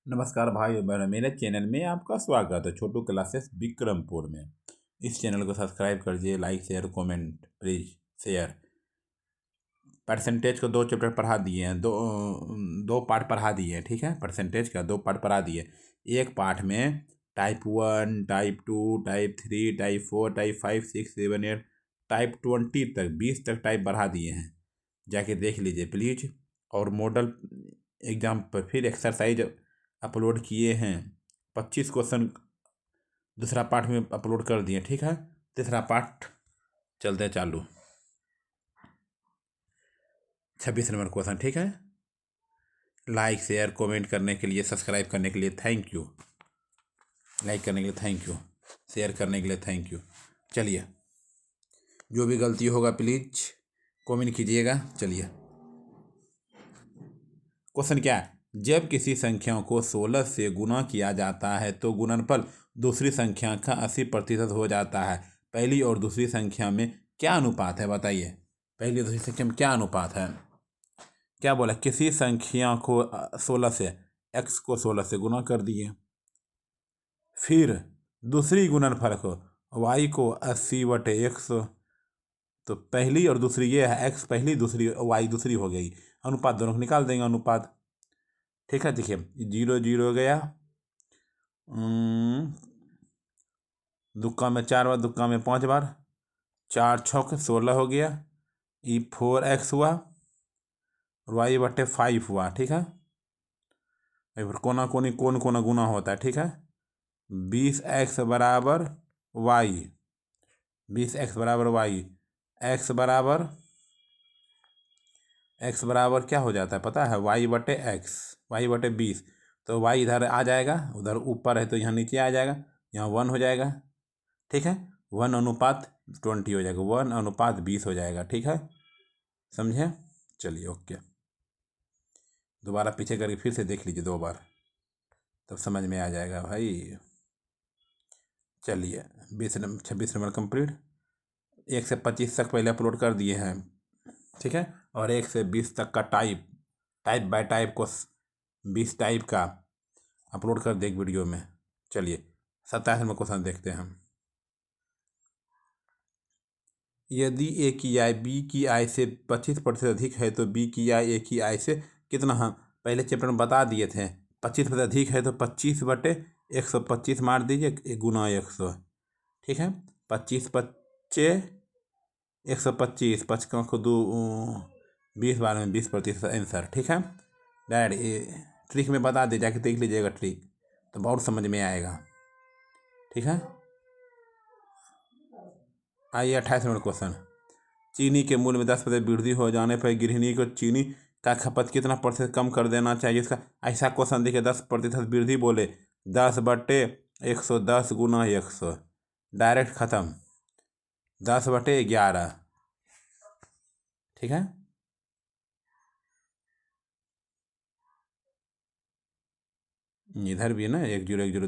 नमस्कार भाई और बहनों, मेरे चैनल में आपका स्वागत है। छोटू क्लासेस विक्रमपुर में। इस चैनल को सब्सक्राइब कर दीजिए, like share comment please share. Percentage को 2 चैप्टर पढ़ा दिए हैं, दो दो पार्ट पढ़ा दिए हैं। ठीक है, परसेंटेज का 2 पार्ट पढ़ा दिए। एक पार्ट में type 1, type 2, type 3, type 4, type 5, 6, 7, 8, type 20 तक, 20 तक टाइप बढ़ा दिए हैं। जाके देख लीजिए प्लीज। और मॉडल एग्जाम पर फिर एक्सरसाइज अपलोड किए हैं। 25 क्वेश्चन दूसरा पार्ट में अपलोड कर दिए। ठीक है, तीसरा पार्ट चलते चालू। 26 नंबर क्वेश्चन। ठीक है, लाइक शेयर कमेंट करने के लिए, सब्सक्राइब करने के लिए थैंक यू। लाइक करने के लिए थैंक यू, शेयर करने के लिए थैंक यू। चलिए, जो भी गलती होगा प्लीज कमेंट कीजिएगा। चलिए, क्वेश्चन क्या है। जब किसी संख्या को 16 से गुणा किया जाता है तो गुणनफल दूसरी संख्या का 80% हो जाता है। पहली और दूसरी संख्या में क्या अनुपात है, बताइए। पहली और दूसरी संख्या में क्या अनुपात है। क्या बोला, किसी संख्या को 16 से, x को 16 से गुणा कर दिए, फिर दूसरी गुणनफल को y को 80/100। तो पहली और दूसरी ये है, x पहली, दूसरी y दूसरी हो गई। अनुपात दोनों को निकाल देंगे अनुपात। ठीक है, देखिए 0 0 गया, दुक्का में 4 बार, दुक्का में 5 बार, 4 छक 16 हो गया। 4x हुआ और y/5 हुआ। ठीक है, फिर कोना कोनी कोन कोना गुना होता है। ठीक है, 20x बराबर y, 20x बराबर y, x बराबर क्या हो जाता है पता है, y/x, y/20। तो y इधर आ जाएगा, उधर ऊपर है तो यहाँ नीचे आ जाएगा, यहाँ 1 हो जाएगा। ठीक है, 1:20 हो जाएगा, 1:20 हो जाएगा। ठीक है, समझे। चलिए ओके, दोबारा पीछे करके फिर से देख लीजिए 2 बार, तब समझ में आ जाएगा भाई। चलिए 26 नंबर कंप्लीट। 1 से 25 तक पहले अपलोड कर दिए हैं। ठीक है, और 1 से 20 तक का टाइप बाय टाइप को 20 टाइप का अपलोड कर दे एक वीडियो में। चलिए 27 नंबर क्वेश्चन देखते हैं हम। यदि ए की आय बी की आय से 25% अधिक है तो बी की आय ए की आय से कितना है। पहले चैप्टर में बता दिए थे, 25% अधिक है तो 25/125 मार दीजिए, गुना 100। ठीक है, 25/125, 5 को 2, 20 बार में 20% आंसर। ठीक है, डायरेक्ट ट्रिक में बता दे, जाके देख लीजिएगा ट्रिक, तो बहुत समझ में आएगा। ठीक है, आइए 28 नंबर क्वेश्चन। चीनी के मूल्य में 10% वृद्धि हो जाने पर गृहिणी को चीनी का खपत कितना प्रतिशत कम कर देना चाहिए। इसका ऐसा क्वेश्चन देखिए, 10% वृद्धि बोले, 10/110 गुना 100, डायरेक्ट खत्म, 10/11। ठीक है, इधर भी है ना, 1 0 1 0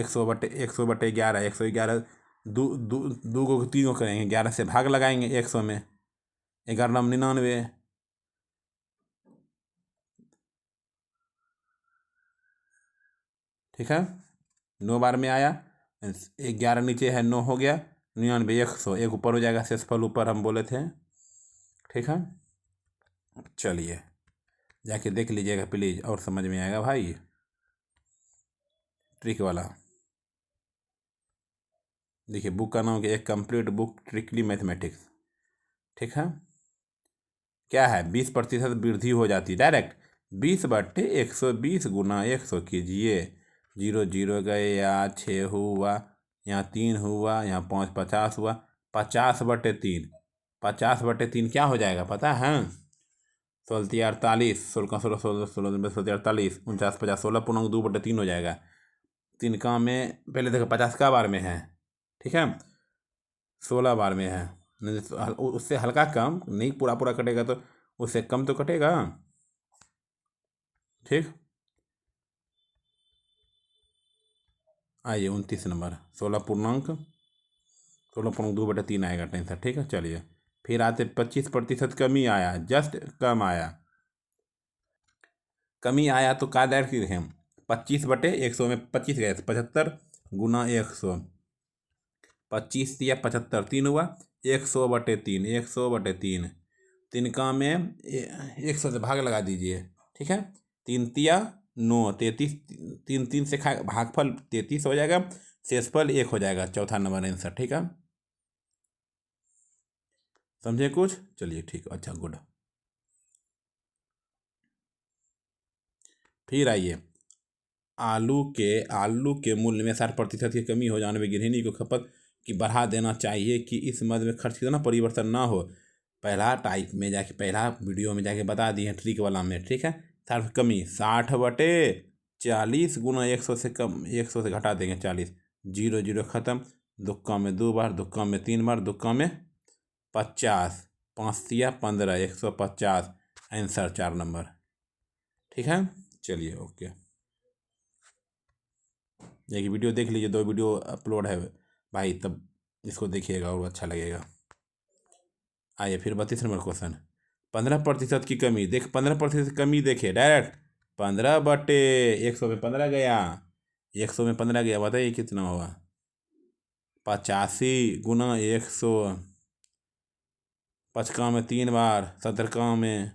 100, 100/11, 111, दो को 3 को करेंगे, 11 से भाग लगाएंगे 100 में, 11×99। ठीक है, 9 बार में आया, 11 नीचे है, 9 हो गया, 99, 100, एक ऊपर हो जाएगा, शेषफल ऊपर हम बोले थे। ठीक है, चलिए जाके देख लीजिएगा प्लीज, और समझ में आएगा भाई ट्रिक वाला। देखिए बुक का नाम है एक कंप्लीट बुक ट्रिकली मैथमेटिक्स। ठीक है, क्या है, 20% वृद्धि हो जाती है डायरेक्ट, 20/120 गुना 100 कीजिए। 0 0 गए, यहाँ 6 हुआ, यहाँ 3 हुआ, यहाँ 5 50 हुआ, 50/3, 50/3 क्या हो जाएगा पता है, 16×48, 16×16, 49, 16, 16, 2/3 हो जाएगा। 3 का में पहले देखो 50 का बार में है। ठीक है, 16 बार में है, नहीं तो उससे हल्का कम नहीं, पूरा पूरा कटेगा तो उससे कम तो कटेगा। ठीक, आइए 29 नंबर, 16.2/3 आएगा टेंसर। ठीक है, चलिए फिर आते 25% कमी आया, जस्ट कम आया, कमी आया तो क्या डायरेक्ट लिखें, 25/100 में 25 गए 75 गुना 100, 25 या 75 3 हुआ 100/3, 100/3, 3 का में 100 से भाग लगा दीजिए, ठीक है। 3 तिया 9, 33, 3 3 से भागफल 33 हो जाएगा, शेषफल 1 हो जाएगा, चौथा नंबर आंसर, ठीक है। समझे कुछ? चलिए ठीक, अच्छा गुड। फिर आइए, आलू के मूल्य में 60% की कमी हो जाने में गृहिणी को खपत की बढ़ा देना चाहिए कि इस मद में खर्च कितना परिवर्तन ना हो। पहला टाइप में जाके, पहला वीडियो में जाके बता दिए ट्रिक वाला में, ठीक है। 60 कमी 60/40 गुना 100 से कम, 100 से घटा देंगे 40, 0 0 खत्म, दुक्का में 2 बार, दुक्का में 3 बार, दुक्का में 50, 5 या 15, 150 आंसर 4 नंबर, ठीक है। चलिए ओके, एक वीडियो देख लीजिए, 2 वीडियो अपलोड है भाई, तब इसको देखिएगा और अच्छा लगेगा। आइए फिर 32 नंबर क्वेश्चन, 15% की कमी, देख 15% की कमी देखिए डायरेक्ट 15/100 में 15 गया, 100 में 15 गया, बताइए कितना हुआ, 85 गुना 100, 5 का में 3 बार, 17 का में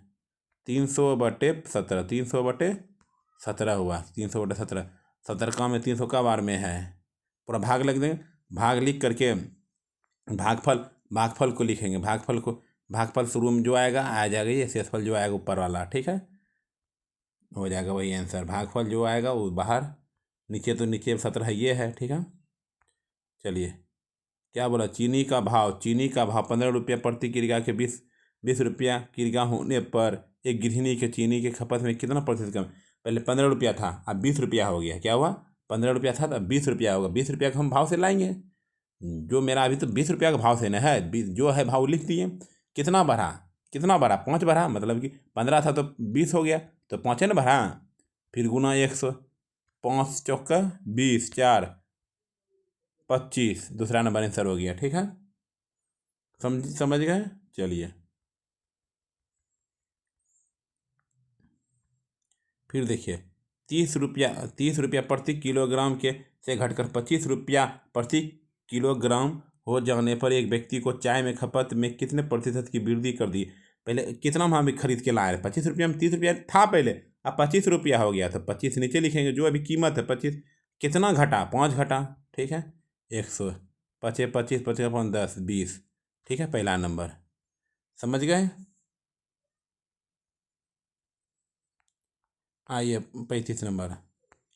300/17, 300/17 हुआ, 300/17, 17 का में 300 का बार में है, पूरा भाग लिख देंगे, भाग लिख करके भागफल को लिखेंगे, भागफल शुरू में जो आएगा आ जाएगा, ये शेषफल जो आएगा ऊपर वाला, ठीक है, हो जाएगा वही आंसर। भागफल जो आएगा वो बाहर, नीचे तो नीचे 17 ये है, ठीक है। चलिए क्या बोला, चीनी का भाव 15 रुपया प्रति किलोग्राम के 20 रुपया किलोग्राम होने पर एक गृहिणी के चीनी के खपत में कितना प्रतिशत कम। पहले 15 रुपया था, अब 20 रुपया हो गया, क्या हुआ, 15 रुपया था तो अब 20 रुपया होगा, 20 रुपया का हम भाव से लाएंगे, जो मेरा अभी तो 20 रुपया का भाव से न है, जो है भाव लिख दिए, कितना बढ़ा 5 बढ़ा, मतलब कि 15 था तो 20 हो गया, तो 5 है ना बढ़ा, फिर गुना 100, 5 चौका 20, 4 25, दूसरा नंबर आंसर हो गया, ठीक है। समझ गए? चलिए फिर देखिए, 30 रुपया प्रति किलोग्राम के से घटकर 25 रुपया प्रति किलोग्राम हो जाने पर एक व्यक्ति को चाय में खपत में कितने प्रतिशत की वृद्धि कर दी। पहले कितना हम खरीद के लाए, 25 रुपया में 30 रुपया था पहले, अब 25 रुपया हो गया, तो 25 नीचे लिखेंगे, जो अभी कीमत है 25, कितना घटा, 5 घटा, ठीक है। 100, 25 25 25 10 20, ठीक है, पहला नंबर, समझ गए। आइए 35 नंबर,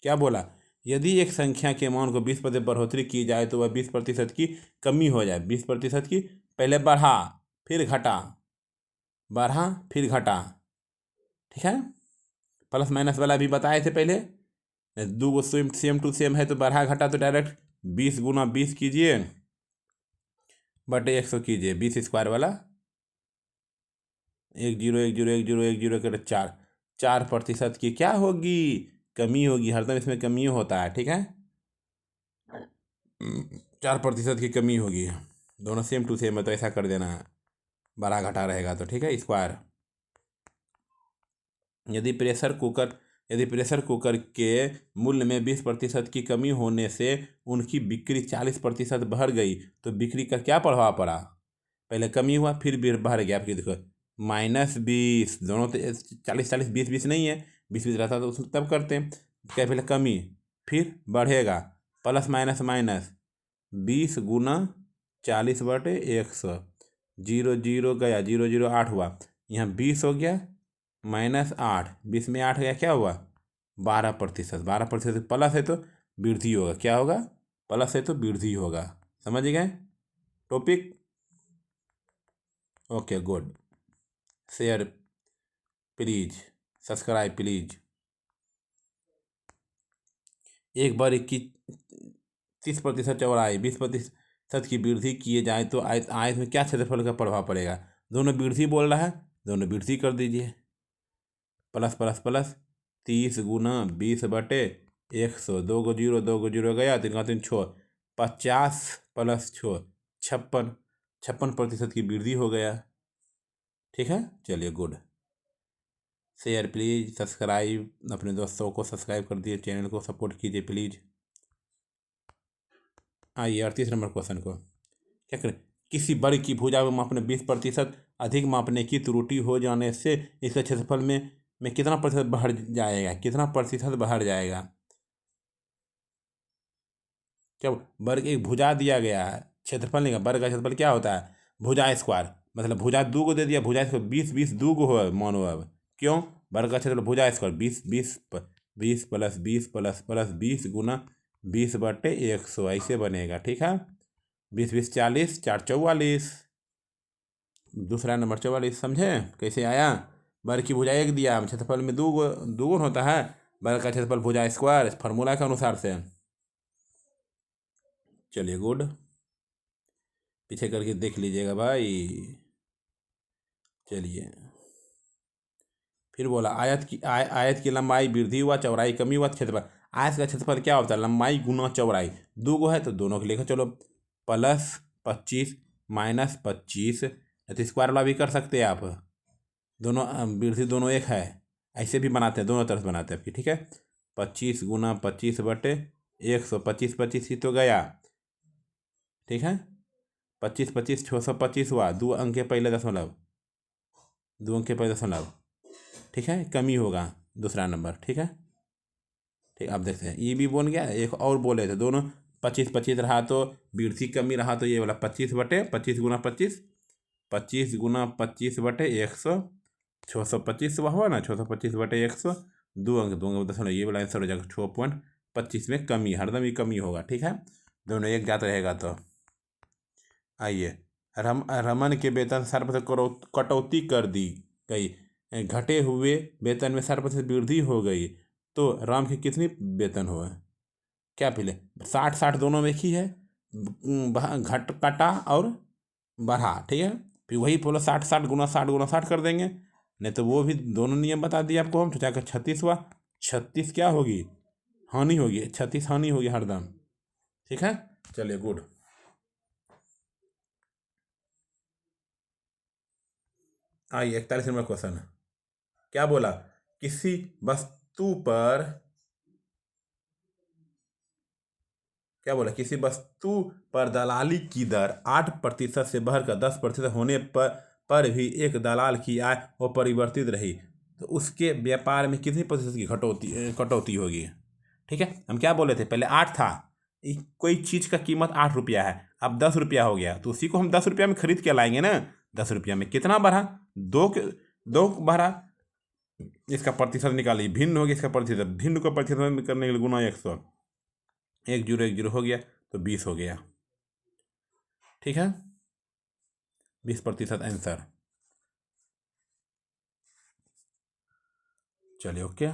क्या बोला, यदि एक संख्या के मान को 20% बढ़ोतरी की जाए तो वह 20% की कमी हो जाए, 20% की, पहले बढ़ा फिर घटा, बढ़ा फिर घटा, ठीक है। प्लस माइनस वाला भी बताए थे पहले, दो गो सेम टू सेम है तो बढ़ा घटा तो डायरेक्ट 20 गुना 20 कीजिए बटे 100 कीजिए, 20 स्क्वायर वाला, 1 0 1 0 1 0 1 0 कर 4% की क्या होगी, कमी होगी, हरदम इसमें कमी होता है, ठीक है। 4% की कमी होगी, दोनों सेम टू सेम है तो ऐसा कर देना है, बड़ा घटा रहेगा तो, ठीक है, स्क्वायर। यदि प्रेशर कुकर के मूल्य में 20% की कमी होने से उनकी बिक्री 40% बढ़ गई तो बिक्री का क्या प्रभाव पड़ा। पहले कमी हुआ फिर बढ़ गया, फिर देखो -20, दोनों तो 40 40 20 20 नहीं है, 20 20 रहता तो उसको तब करते हैं, क्या पहले कमी फिर बढ़ेगा, प्लस माइनस माइनस 20 गुना 40/100, 0 0 गया, 0 0 8 हुआ, यहाँ 20 हो गया, -8, 20 में 8 गया, क्या हुआ 12%, 12% प्लस है तो वृद्धि होगा, क्या होगा, प्लस है तो वृद्धि होगा, समझ गए topic. Okay good, share please, subscribe please. एक बार 30% चौड़ाई 20% की वृद्धि किए जाए तो आयत में क्या क्षेत्रफल का प्रभाव पड़ेगा, दोनों वृद्धि बोल रहा है, दोनों वृद्धि कर दीजिए, प्लस प्लस प्लस 30 गुना 20/100, 2 को 0 2 को 0 गया, 3 का 3 6, 50 प्लस 6 56% की वृद्धि हो गया, ठीक है। चलिए गुड, शेयर प्लीज़, सब्सक्राइब अपने दोस्तों को सब्सक्राइब कर दिए, चैनल को सपोर्ट कीजिए प्लीज़। आइए 38 नंबर क्वेश्चन को क्या करें। किसी वर्ग की भुजा को मापने 20% अधिक मापने की त्रुटि हो जाने से इसके क्षेत्रफल में कितना प्रतिशत बढ़ जाएगा, कितना प्रतिशत बढ़ जाएगा। क्या वर्ग एक भुजा दिया गया है, क्षेत्रफल नहीं, वर्ग का क्षेत्रफल क्या होता है, भुजा स्क्वायर, मतलब भुजा दू को दे दिया, भुजा स्क्वायर 20 दू को हो मानो। अब क्यों, वर्ग का क्षेत्रफल भुजा स्क्वायर 20 प्लस 20 प्लस प्लस 20 गुना 20/100 ऐसे बनेगा। ठीक है, 20 40, 4 44। दूसरा नंबर 44, समझे कैसे आया। वर्ग की भुजा एक दिया, क्षेत्रफल में दो गुण होता है, वर्ग का क्षेत्रफल भुजा स्क्वायर फार्मूला के अनुसार से। चलिए गुड, पीछे करके देख लीजिएगा भाई। चलिए फिर बोला आयत की लंबाई वृद्धि हुआ, चौड़ाई कमी हुआ, क्षेत्रफल। आयत का क्षेत्रफल क्या होता है, लंबाई गुना चौड़ाई, दो गो है तो दोनों के लेकर चलो, +25 -25, तो स्क्वायर वाला भी कर सकते हैं आप, दोनों वृद्धि दोनों एक है, ऐसे भी बनाते हैं, दोनों तरफ बनाते हैं आपकी। ठीक है, 25 गुना 25/100, 25 25 ही तो गया। ठीक है, 25 25 625 हुआ, 2 अंक के पहले दशमलव, 2 अंक के पहले दशमलव। ठीक है, कमी होगा दूसरा नंबर। ठीक है, ठीक, अब देखते हैं, ये भी बोल गया, एक और बोले थे, दोनों 25 25 रहा तो वृद्धि कमी रहा तो ये वाला 25/25 गुना 25, 25 गुना 25/100, 625 हुआ ना, 625/100, 2 अंक ये वाला आंसर हो जाएगा 6.25 में कमी, हरदम ही कमी होगा। ठीक है, दोनों एक जात रहेगा तो। आइए, रमन के वेतन 60% कटौती कर दी गई, घटे हुए वेतन में 60% वृद्धि हो गई, तो राम के कितनी वेतन हुआ। क्या पहले 60 60 दोनों में एक ही है, घट कटा और बढ़ा। ठीक है, फिर वही बोलो 60 60 गुना 60 गुना 60 कर देंगे, नहीं तो वो भी दोनों नियम बता दिए आपको हम, तो जाकर 36 हुआ, 36 क्या होगी, हानि होगी, 36 हानि होगी हरदम। ठीक है, चलिए गुड। आइए 41 नंबर क्वेश्चन, क्या बोला, किसी वस्तु पर, क्या बोला, किसी वस्तु पर दलाली की दर 8% से बढ़कर 10% होने पर भी एक दलाल की आय वो परिवर्तित रही, तो उसके व्यापार में कितनी प्रतिशत की कटौती होगी। ठीक है, हम क्या बोले थे, पहले 8 था, कोई चीज़ का कीमत 8 रुपया है, अब 10 रुपया हो गया, तो उसी को हम 10 रुपया में खरीद के लाएंगे ना, 10 रुपया में कितना बढ़ा, दो बढ़ा, इसका प्रतिशत निकालिए, भिन्न हो गया इसका प्रतिशत, भिन्न को प्रतिशत में करने के लिए गुना 100, 1 0 हो गया तो 20 हो गया। ठीक है, 20% आंसर। चलिए ओके,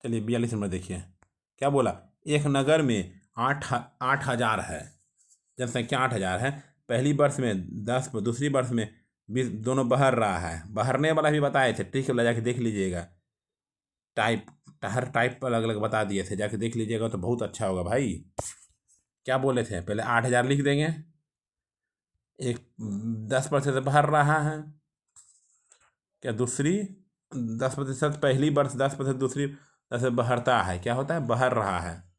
चलिए 42 नंबर देखिए, क्या बोला, एक नगर में 8,000 है, जनसंख्या 8,000 है, पहली वर्ष में 10, दूसरी वर्ष में 20, दोनों बहर रहा है, बहरने वाला भी बताए थे। ठीक है, जाके देख लीजिएगा, टाइप, हर टाइप पर अलग अलग बता दिए थे, जाके देख लीजिएगा तो बहुत अच्छा होगा भाई। क्या बोले थे, पहले 8,000 लिख देंगे, एक 10% बढ़ रहा है, क्या दूसरी 10% पहली वर्ष, 10% दूसरी 10 बढ़ता है, क्या होता है, बढ़ रहा है।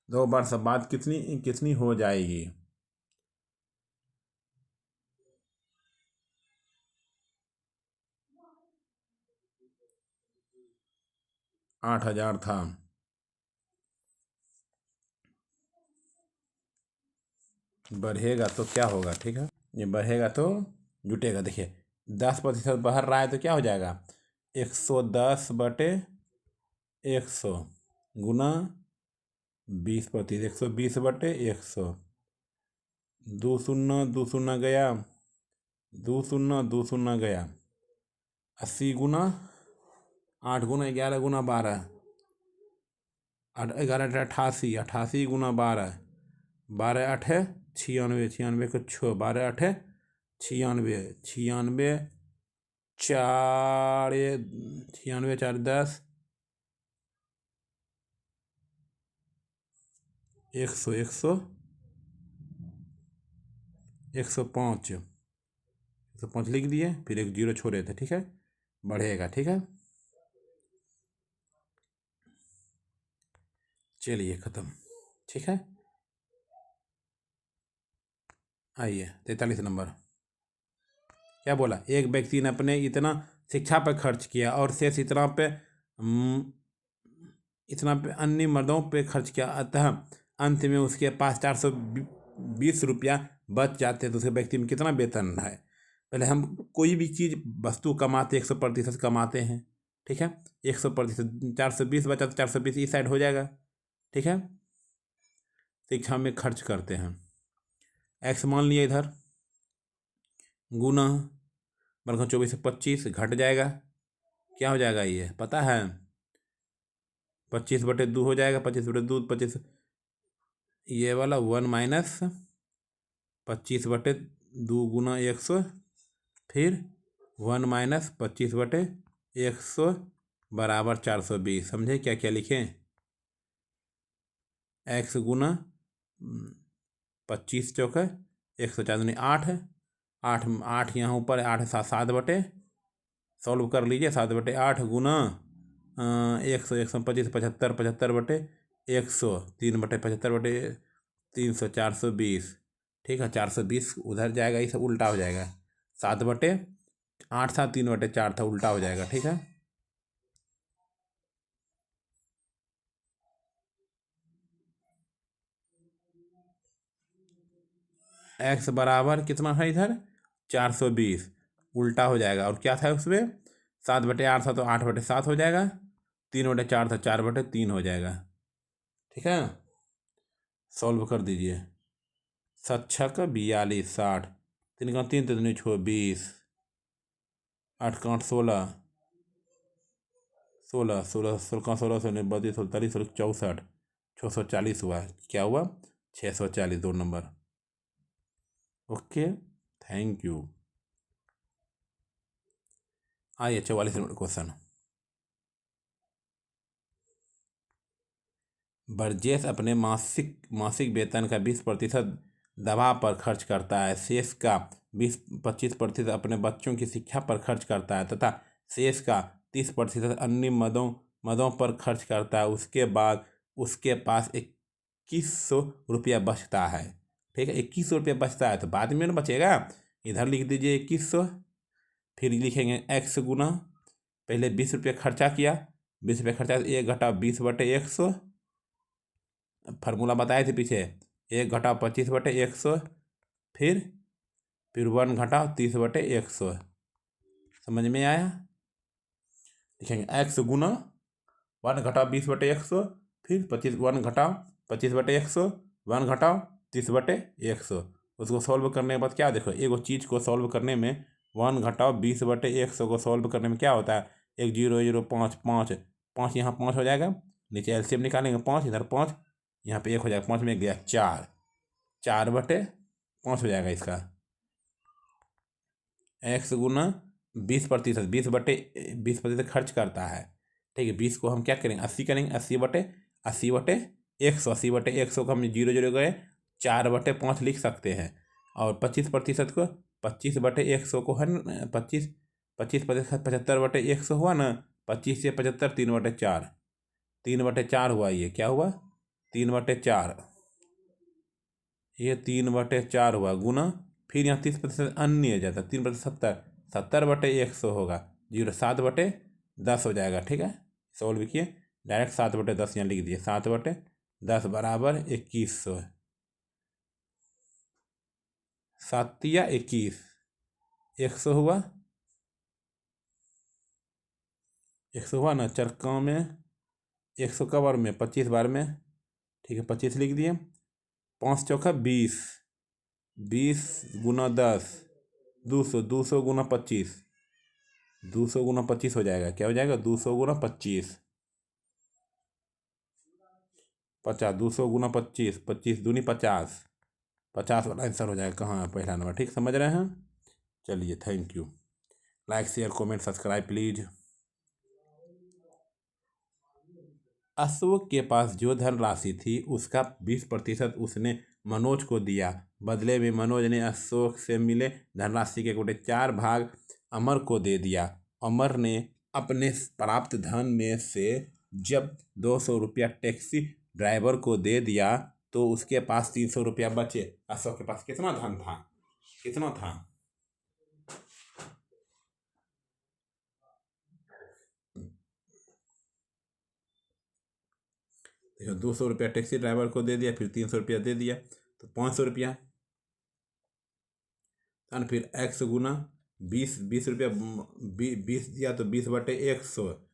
दो वर्ष बाद कितनी कितनी हो जाएगी, 8,000 था, बढ़ेगा तो क्या होगा। ठीक है, ये बढ़ेगा तो जुटेगा, देखिए 10% बढ़ रहा है तो क्या हो जाएगा, 110/100 गुना 20%, 120/100, 2 शून्य 2 शून्य गया, 2 शून्य 2 शून्य गया, 80 गुना 8 गुना 11 गुना 12, 11 88, 88 गुना 12, 12 8 96, 96 को 6, 12 8 96, 96 4 96 4 10, 100 100 105 105 लिख दिए, फिर एक जीरो छोड़े थे, ठीक है, बढ़ेगा, ठीक है। चलिए ख़त्म, ठीक है। आइए 43 नंबर, क्या बोला, एक व्यक्ति ने अपने इतना शिक्षा पर खर्च किया और शेष इतना पे अन्य मर्दों पे खर्च किया, अतः अंत में उसके पास 420 रुपया बच जाते हैं, तो उस व्यक्ति में कितना वेतन है। पहले हम कोई भी चीज़ वस्तु कमाते 100% कमाते हैं, ठीक है, 100%, 420 बचा तो 420 इस साइड हो जाएगा, ठीक है। शिक्षा में खर्च करते हैं, एक्स मान लिया इधर, गुना बरखा 24 से 25 घट जाएगा, क्या हो जाएगा ये पता है, 25/2 हो जाएगा, 25/2 25, ये वाला 1 माइनस 25/2 गुना 100, फिर 1 माइनस 25/100 बराबर 420। समझे क्या क्या लिखें, एक्स गुना 25 चौके 104 दूनी 8 है, 8 यहाँ ऊपर 8 7/, सॉल्व कर लीजिए, 7/8 गुना 100 125 75 75/100 3/75/300 420, ठीक है, 420 उधर जाएगा, ये सब उल्टा हो जाएगा, 7/8 था, 3/4 था, उल्टा हो जाएगा, ठीक है। एक्स बराबर कितना है इधर 420, उल्टा हो जाएगा, और क्या था उसमें 7/8 था, तो 8/7 हो जाएगा, 3/4 था, 4/3 हो जाएगा, ठीक है। सॉल्व कर दीजिए, 7×6 42 60, 3×3 3 6 20, 8×8 16 16 16 16 16 32 43 64 640 हुआ, क्या हुआ 640, 2 नंबर। Okay, thank you. आइए 44 नंबर क्वेश्चन, बरजेस अपने मासिक वेतन का 20% दवा पर खर्च करता है, शेष का 20-25% अपने बच्चों की शिक्षा पर खर्च करता है, तथा शेष का 30% अन्य मदों पर खर्च करता है। उसके बाद उसके पास 2100 रुपया बचता है, ठीक है, 2100 रुपया बचता है, तो बाद में ना बचेगा, इधर लिख दीजिए 2100, फिर लिखेंगे एक्स गुना, पहले 20 रुपया खर्चा किया, 20 रुपया खर्चा, 1 घटा 20/100, फार्मूला बताए थे पीछे, 1 घटाओ 25/100, फिर 1 घटाओ 30/100, समझ में आया। लिखेंगे एक्स गुना 1 घटाओ 20/100, फिर 1 घटाओ 25/100, 1 घटाओ 30/100। उसको सॉल्व करने के बाद क्या, देखो एगो चीज़ को सॉल्व करने में 1 घटाओ 20/100 को सॉल्व करने में क्या होता है, 1 0 0 5 5 5, यहाँ 5 हो जाएगा, नीचे एलसीएम निकालेंगे 5, इधर 5, यहाँ पे 1 हो जाएगा, 5 में गया 4, 4/5 हो जाएगा इसका। एक्स गुना 20%, 20/20% खर्च करता है, ठीक है, 20 को हम क्या करेंगे 80 करेंगे, 80/100 80/100 को हम 0 0 गए, 4/5 लिख सकते हैं, और 25% को 25/100 को है ना, 25% 75/100 हुआ ना, 25 से 75 3/4, 3/4 हुआ, ये क्या हुआ 3/4, ये 3/4 हुआ, गुना फिर यहाँ 30% अन्य जाता, 3/70 70/100 होगा, 7/10 हो जाएगा, ठीक है। सॉल्व किए, डायरेक्ट 7/10 यहाँ लिख दिए, 7/10 बराबर 2100, 7 या 21, 100 हुआ, 100 हुआ ना, चरका में 100 का बार में 25 बार में, ठीक है, 25 लिख दिए, 5 चौका 20, 20 गुना 10 200, 200 गुना 25, 200 गुना 25 हो जाएगा, क्या हो जाएगा 200 गुना 25, 50, 200 गुना 25, 25 दूनी 50, 50 वाला आंसर हो जाएगा, कहाँ है पहला नंबर, ठीक समझ रहे हैं। चलिए thank you, like share comment subscribe please. Ashok के पास जो धनराशि थी उसका 20% उसने मनोज को दिया। बदले में मनोज ने अशोक से मिले धनराशि के 4 भाग अमर को दे दिया। अमर ने अपने प्राप्त धन में से जब 200 रुपया टैक्सी ड्राइवर को दे दिया तो उसके पास 300 रुपया बचे। अशोक के पास कितना धन था? कितना था? देखो, 200 रुपया टैक्सी ड्राइवर को दे दिया, फिर 300 रुपया दे दिया तो 500 रुपया। फिर एक्स गुना 20 रुपया 20 दिया तो 20/100,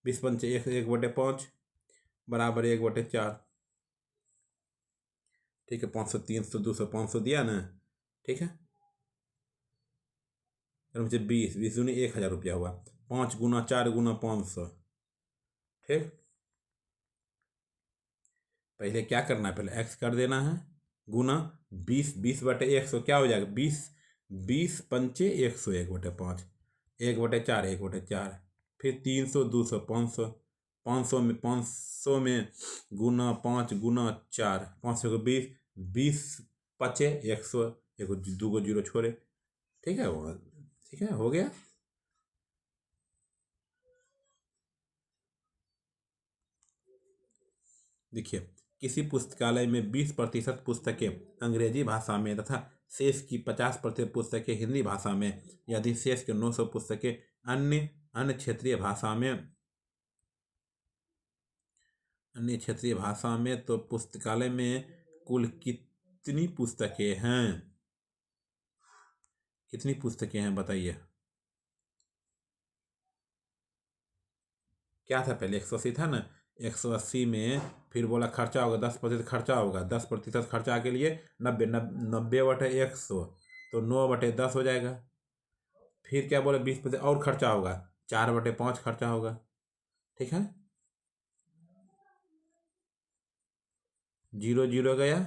20×5 1/5 बराबर 1/4। ठीक है, 500 300 200 500 दिया ना। ठीक है, मुझे 20 दूनी 1000 रुपया हुआ। 5×4×500। ठीक, पहले क्या करना है? पहले एक्स कर देना है गुना 20/100 क्या हो जाएगा? 20×5 100 1/5 1/4 1/4। फिर 300 200 500 500 में गुना 5×4 500 को 20 20×5 100 एक 2 जीरो छोड़े। ठीक है, वो ठीक है, हो गया। देखिए, किसी पुस्तकालय में 20% पुस्तकें अंग्रेजी भाषा में तथा शेष की 50% पुस्तकें हिंदी भाषा में। यदि शेष के 900 पुस्तकें अन्य क्षेत्रीय भाषा में तो पुस्तकालय में कुल कितनी पुस्तकें हैं? कितनी पुस्तकें हैं बताइए। क्या था पहले? 180 था ना। 180 में फिर बोला खर्चा होगा 10% खर्चा होगा। 10% खर्चा के लिए 90/100 तो 9/10 हो जाएगा। फिर क्या बोला? 20% और खर्चा होगा, 4/5 खर्चा होगा। ठीक है, 0 0 गया,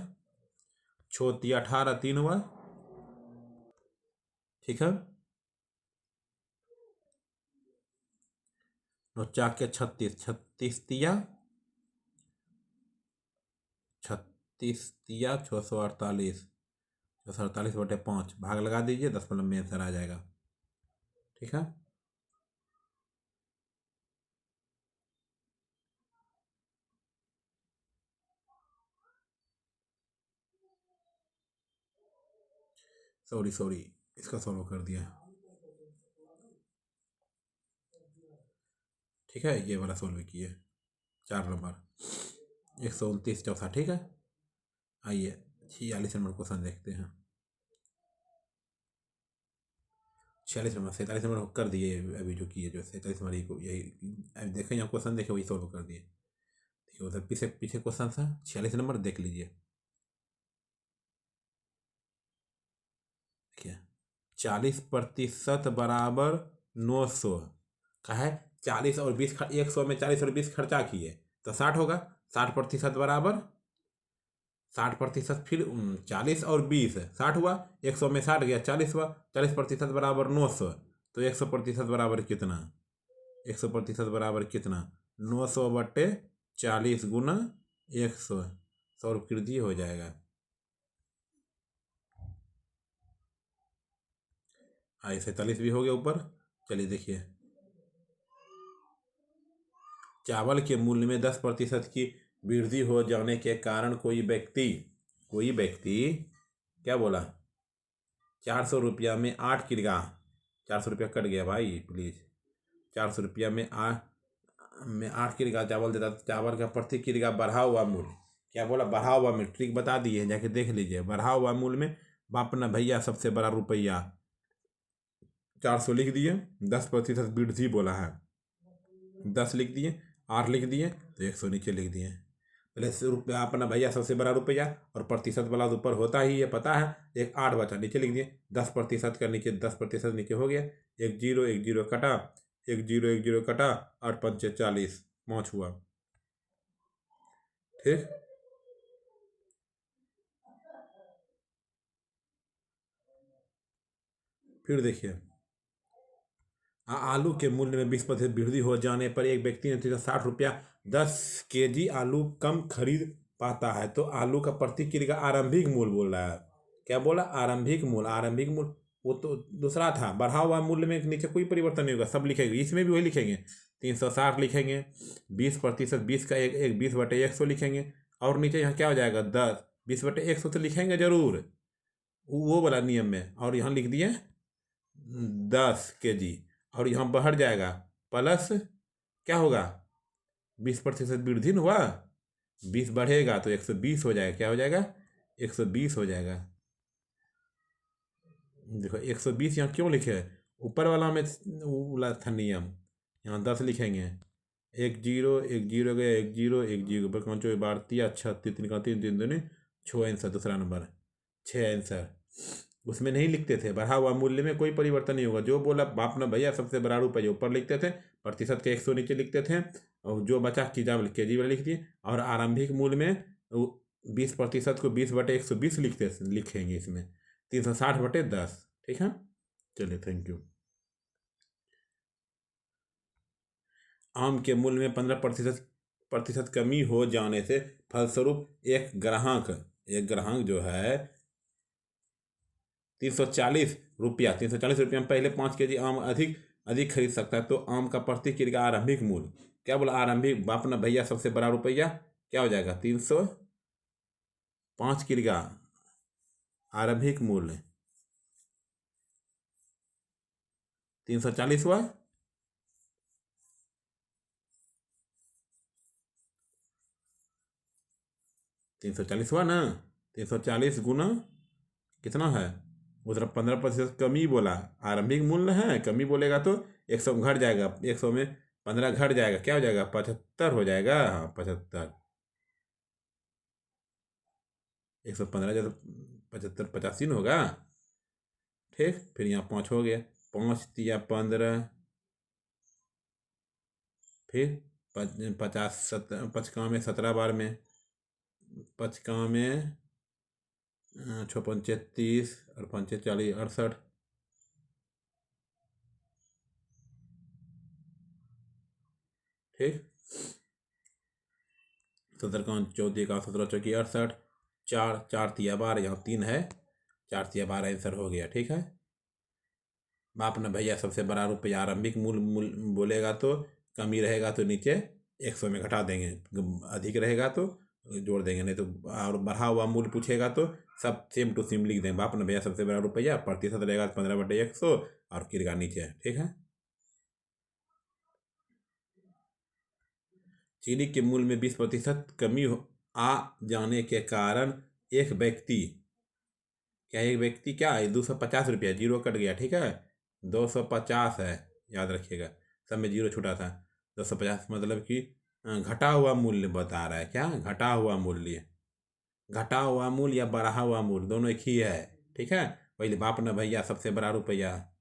18 3 हुआ। ठीक है, 36 36 दिया 648 648/5 भाग लगा दीजिए, 10 में आंसर आ जाएगा। ठीक है, सॉरी इसका सॉल्व कर दिया। ठीक है, ये वाला सॉल्व किए 4 नंबर 129 चौथा। ठीक है, आइए 46 नंबर क्वेश्चन देखते हैं। 46 नंबर 47 नंबर कर दिए अभी जो किए, जो 47 नंबर यही देखें, यहाँ क्वेश्चन देखे वही सॉल्व कर दिए। देखिए उधर पीछे पीछे क्वेश्चन था, 46 नंबर देख लीजिए। देखिए 40% बराबर 900 का है। 40 और 20 100 में 40 और 20 खर्चा किए तो 60 होगा। 60% बराबर 60%, फिर 40 और 20 60 हुआ। 100 में 60 गया 40 हुआ। 40% बराबर 900 तो 100% बराबर कितना? 100% बराबर कितना? 900/40 गुना 100 100 कृति हो जाएगा। हाँ, 47 भी हो गया ऊपर। चलिए देखिए, चावल के मूल्य में 10% की वृद्धि हो जाने के कारण कोई व्यक्ति क्या बोला? 400 रुपया में 8 किलोग्राम, 400 रुपया कट गया भाई प्लीज़। 400 रुपया में 8 किलोग्राम चावल देता। चावल का प्रति किलोग्राम बढ़ा हुआ मूल्य, क्या बोला? बढ़ा हुआ मूल्य। ट्रिक बता दिए, जाके देख लीजिए। बढ़ा हुआ मूल्य में बाप ना भैया सबसे बड़ा रुपया 400 लिख दिए। 10% वृद्धि बोला है, 10 लिख दिए। 8 लिख दिए तो 100 नीचे लिख दिए। पहले से रुपया अपना भैया सबसे बड़ा रुपया और प्रतिशत वाला तो ऊपर होता ही है, पता है। एक 8 बचा, नीचे लिख दिए। 10% का नीचे 10% नीचे हो गया। 1 0 कटा, 1 0 कटा, 8×5 40 5 हुआ। ठीक, फिर देखिए आलू के मूल्य में 20% वृद्धि हो जाने पर एक व्यक्ति ने 60 रुपया 10 kg आलू कम खरीद पाता है। तो आलू का प्रति किलो का आरंभिक मूल्य बोल रहा है। क्या बोला? आरंभिक मूल्य। आरंभिक मूल्य वो तो दूसरा था। बढ़ा हुआ मूल्य में नीचे कोई परिवर्तन नहीं होगा, सब लिखेंगे। इसमें भी वही लिखेंगे, 360 लिखेंगे। 20%, 20 का एक 20/100 लिखेंगे। और नीचे यहाँ क्या हो जाएगा? 10। 20/100 तो लिखेंगे जरूर, वो वाला नियम में। और यहाँ लिख दिए 10 kg। और यहाँ बढ़ जाएगा प्लस क्या होगा? 20% वृद्धि न हुआ, 20 बढ़ेगा तो 120 हो जाएगा। क्या हो जाएगा? 120 हो जाएगा। देखो 120 यहाँ क्यों लिखे है? ऊपर वाला में वाला था नियम। यहाँ 10 लिखेंगे। 10 10 गया, 10 ऊपर 5 12 36 3 का 3 3 दूनी 6 आंसर। दूसरा नंबर 6 आंसर। उसमें नहीं लिखते थे। बढ़ा हुआ मूल्य में कोई परिवर्तन नहीं होगा। जो बोला बाप ना भैया सबसे बड़ा रुपये ऊपर लिखते थे, प्रतिशत के 100 नीचे लिखते थे, और जो बचा किताब kg वाला लिख दिए। और आरंभिक मूल्य में 20% को 20/120 लिखेंगे इसमें। 360/10। ठीक है, चलिए थैंक यू। आम के मूल्य में 15% कमी हो जाने से फलस्वरूप एक ग्राहक जो है 340 रुपया में पहले 5 kg आम अधिक खरीद सकता है। तो आम का प्रति किलो का आरंभिक मूल्य, क्या बोला? आरंभिक बाप ना भैया सबसे बड़ा रुपया क्या हो जाएगा? 305 kg का आरंभिक मूल्य 340 हुआ। 340 हुआ ना? 340 गुना कितना है? उधर 15% कमी बोला। आरंभिक मूल्य है, कमी बोलेगा तो 100 घट जाएगा। 100 में 15 घट जाएगा, क्या हो जाएगा? 75 हो जाएगा। हाँ 75। 115 जब 75 85 न होगा। ठीक, फिर यहाँ 5 हो गया। 5 तिया 15, फिर 50 पचका में 17 बार में, पचका में 6 35 और 5 40 68। ठीक, 17 का 14 का 17 चौकी 68। 4 तिया 12, यहाँ 3 है। 4 तिया 12 आंसर हो गया। ठीक है, बाप ने भैया सबसे बड़ा रुपया आरंभिक मूल्य बोलेगा तो कमी रहेगा तो नीचे 100 में घटा देंगे, अधिक रहेगा तो जोड़ देंगे। नहीं तो और बढ़ा हुआ मूल्य पूछेगा तो सब सेम टू सेम लिख देंगे। बाप ने भैया सबसे बड़ा रुपया, प्रतिशत रहेगा 15/100 और किरगा नीचे। ठीक है, चीनी के मूल्य में 20% कमी आ जाने के कारण एक व्यक्ति क्या है? 250 रुपया, जीरो कट गया। ठीक है, 250 है, याद रखिएगा, सब में जीरो छूटा था। 250 मतलब कि घटा हुआ मूल्य बता रहा है। क्या? घटा हुआ मूल्य। घटा हुआ मूल्य या बढ़ा हुआ मूल्य दोनों एक ही है। ठीक है, पहले बाप ने भैया सबसे बड़ा रुपया